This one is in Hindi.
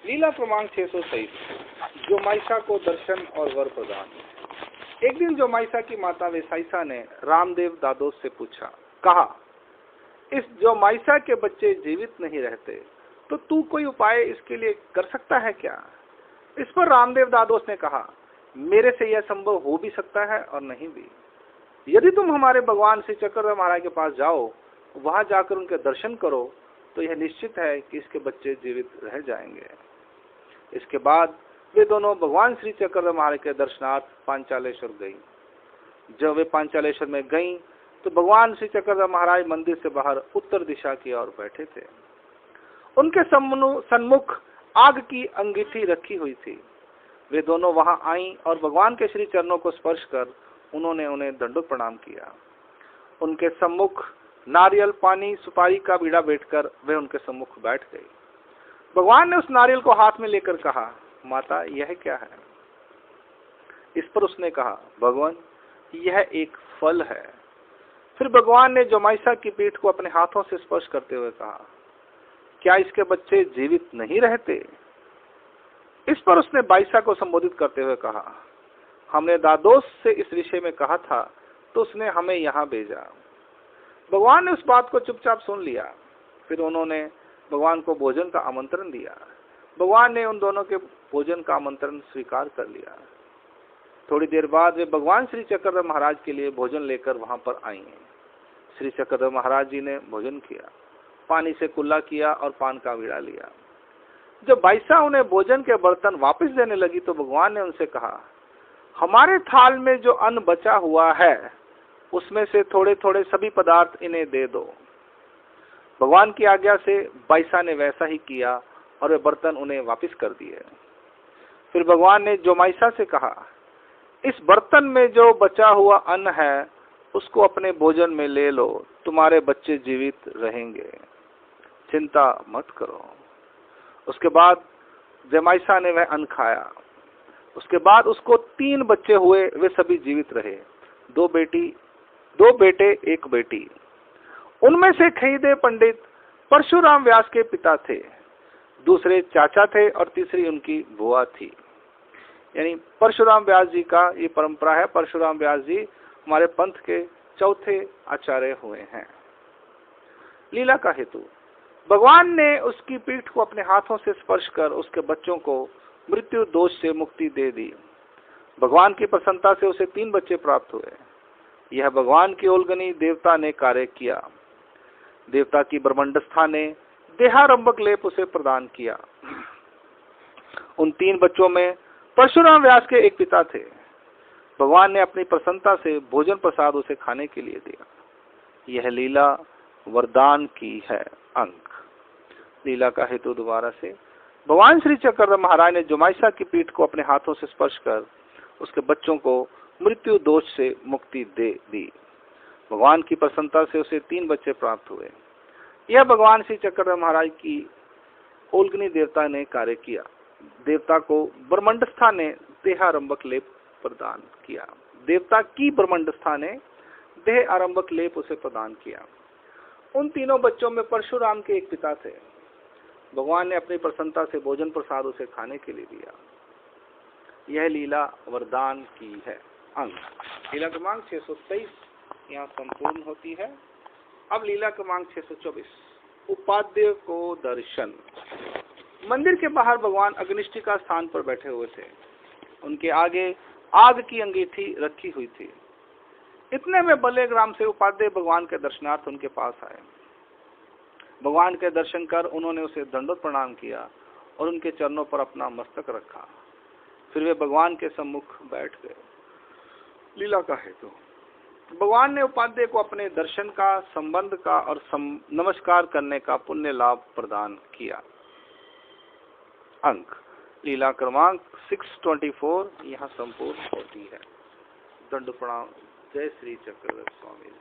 लीला क्रमांक 623 जोमाइसा को दर्शन और वर प्रदान। एक दिन जोमाइसा की माता वेसाइसा ने रामदेव दादोस से पूछा, कहा, इस जोमाइसा के बच्चे जीवित नहीं रहते तो तू कोई उपाय इसके लिए कर सकता है क्या? इस पर रामदेव दादोस ने कहा, मेरे से यह संभव हो भी सकता है और नहीं भी। यदि तुम हमारे भगवान श्री चक्रधर महाराज के पास जाओ, वहां जाकर उनके दर्शन करो तो यह निश्चित है कि इसके बच्चे जीवित रह जाएंगे। इसके बाद वे दोनों भगवान श्री चक्रधर महाराज के दर्शनार्थ पांचालेश्वर गई। जब वे पांचालेश्वर में गईं तो भगवान श्री चक्रधर महाराज मंदिर से बाहर उत्तर दिशा की ओर बैठे थे। उनके सन्मुख आग की अंगीठी रखी हुई थी। वे दोनों वहां आईं और भगवान के श्री चरणों को स्पर्श कर उन्होंने उन्हें दंडोत प्रणाम किया। उनके सम्मुख नारियल, पानी, सुपारी का बीड़ा बैठकर वे उनके सम्मुख बैठ गई। भगवान ने उस नारियल को हाथ में लेकर कहा, माता यह क्या है? इस पर उसने कहा, भगवान यह एक फल है। फिर भगवान ने जोमाइसा की पीठ को अपने हाथों से स्पर्श करते हुए कहा, क्या इसके बच्चे जीवित नहीं रहते? इस पर उसने बाइसा को संबोधित करते हुए कहा, हमने दादोस से इस विषय में कहा था तो उसने हमें यहाँ भेजा। भगवान ने उस बात को चुपचाप सुन लिया। फिर उन्होंने भगवान को भोजन का आमंत्रण दिया। भगवान ने उन दोनों के भोजन का आमंत्रण स्वीकार कर लिया। थोड़ी देर बाद वे भगवान श्री चक्रधर महाराज के लिए भोजन लेकर वहां पर आई। श्री चक्रधर महाराज जी ने भोजन किया, पानी से कुल्ला किया और पान का बीड़ा लिया। जब बाइसा उन्हें भोजन के बर्तन वापस देने लगी तो भगवान ने उनसे कहा, हमारे थाल में जो अन्न बचा हुआ है उसमें से थोड़े थोड़े सभी पदार्थ इन्हें दे दो। भगवान की आज्ञा से बाइसा ने वैसा ही किया और वे बर्तन उन्हें वापस कर दिए। फिर भगवान ने जोमाइसा से कहा, इस बर्तन में जो बचा हुआ अन्न है उसको अपने भोजन में ले लो, तुम्हारे बच्चे जीवित रहेंगे, चिंता मत करो। उसके बाद जोमाइसा ने वह अन्न खाया। उसके बाद उसको 3 बच्चे हुए, वे सभी जीवित रहे, 2 बेटे 1 बेटी। उनमें से खरीदे पंडित परशुराम व्यास के पिता थे, दूसरे चाचा थे और तीसरी उनकी बुआ थी। यानी परशुराम व्यास जी का ये परंपरा है। परशुराम व्यास जी हमारे पंथ के चौथे आचार्य हुए हैं। लीला का हेतु, भगवान ने उसकी पीठ को अपने हाथों से स्पर्श कर उसके बच्चों को मृत्यु दोष से मुक्ति दे दी। भगवान की प्रसन्नता से उसे 3 बच्चे प्राप्त हुए। यह भगवान की ओलगनी देवता ने कार्य किया। देवता की ब्रह्मंडस्था ने देहारंभक लेप उसे प्रदान किया। उन 3 बच्चों में परशुराम व्यास के एक पिता थे। भगवान ने अपनी प्रसन्नता से भोजन प्रसाद उसे खाने के लिए दिया। यह लीला वरदान की है। अंक लीला का हेतु दोबारा से, भगवान श्री चक्रधर महाराज ने जोमाइसा की पीठ को अपने हाथों से स्पर्श कर उसके बच्चों को मृत्यु दोष से मुक्ति दे दी। भगवान की प्रसन्नता से उसे 3 बच्चे प्राप्त हुए। यह भगवान श्री चक्रधर महाराज की ओलगनी देवता ने कार्य किया। देवता को ब्रह्मंडस्था ने देहारंभक लेप प्रदान किया। देवता की ब्रह्मंडस्था ने देह आरंभक लेप उसे प्रदान किया। उन तीनों बच्चों में परशुराम के एक पिता थे। भगवान ने अपनी प्रसन्नता से भोजन प्रसाद उसे खाने के लिए दिया। यह लीला वरदान की है। अंक लीला क्रमांक 623 यहाँ संपूर्ण होती है। अब लीला क्रमांक 624 उपाध्याय को दर्शन। मंदिर के बाहर भगवान अग्निष्ठिका स्थान पर बैठे हुए थे। उनके आगे आग की अंगीठी रखी हुई थी। इतने में बलेग्राम से उपाध्याय भगवान के दर्शनार्थ उनके पास आए। भगवान के दर्शन कर उन्होंने उसे दंडोत प्रणाम किया और उनके चरणों पर अपना मस्तक रखा। फिर वे भगवान के सम्मुख बैठ गए। लीला का हेतु, भगवान ने उपाध्याय को अपने दर्शन का, संबंध का और नमस्कार करने का पुण्य लाभ प्रदान किया। अंक लीला क्रमांक 624 यहाँ संपूर्ण होती है। दंड प्रणाम। जय श्री चक्रधर स्वामी।